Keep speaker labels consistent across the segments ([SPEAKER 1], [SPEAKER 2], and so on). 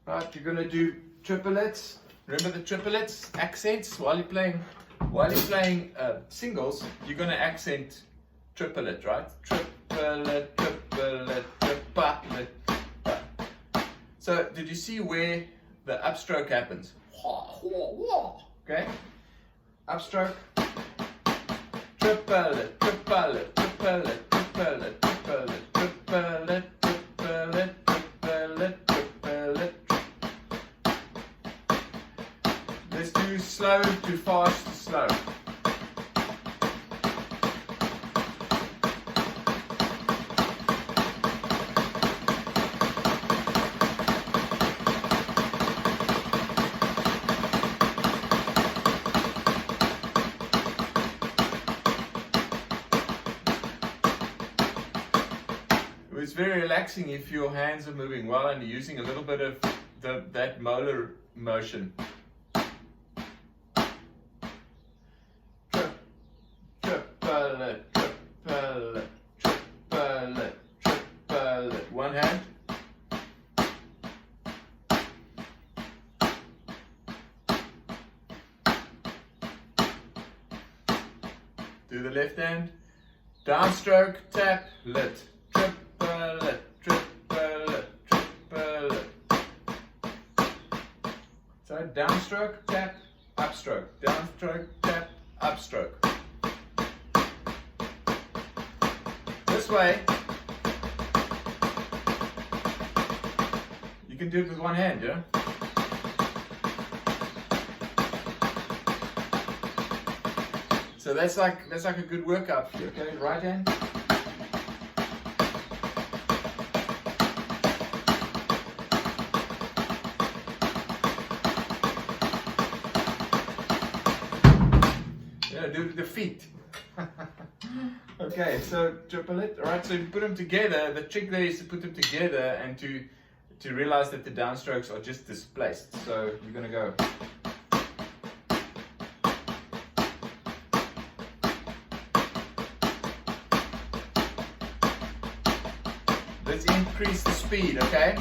[SPEAKER 1] Right, you're gonna do triplets. Remember the triplets accents while you're playing singles. You're gonna accent triplet, right? Triplet, triplet, triplet. So did you see where the upstroke happens? Okay, upstroke. Triplet, triplet, triplet, triplet, triplet, triplet, triplet, triplet, triplet. Let's do slow to fast to slow. It's very relaxing if your hands are moving well and you're using a little bit of that molar motion. Triplet, triplet, triplet, triplet. One hand. Do the left hand. Downstroke, tap, lit. Triplet, triplet, triplet. So downstroke, tap, upstroke. Downstroke, tap, upstroke. This way, you can do it with one hand, yeah? So that's like a good workout for you, okay? Right hand. Yeah, do the feet. Okay, so triplet. Alright, so you put them together. The trick there is to put them together and to realize that the downstrokes are just displaced. So you're gonna go. Let's increase the speed, okay?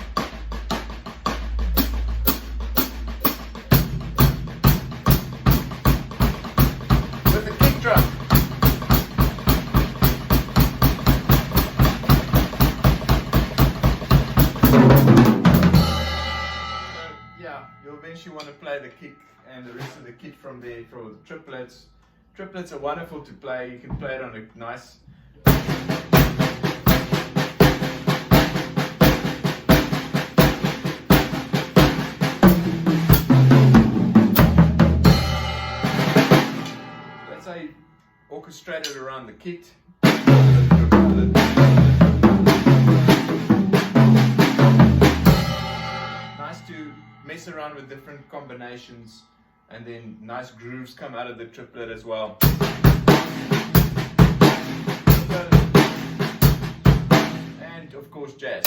[SPEAKER 1] With the kick drum. So, yeah, you'll eventually want to play the kick and the rest of the kit from there for the triplets. Triplets are wonderful to play. You can play it on a nice orchestrated around the kit. Nice to mess around with different combinations, and then nice grooves come out of the triplet as well. And of course jazz.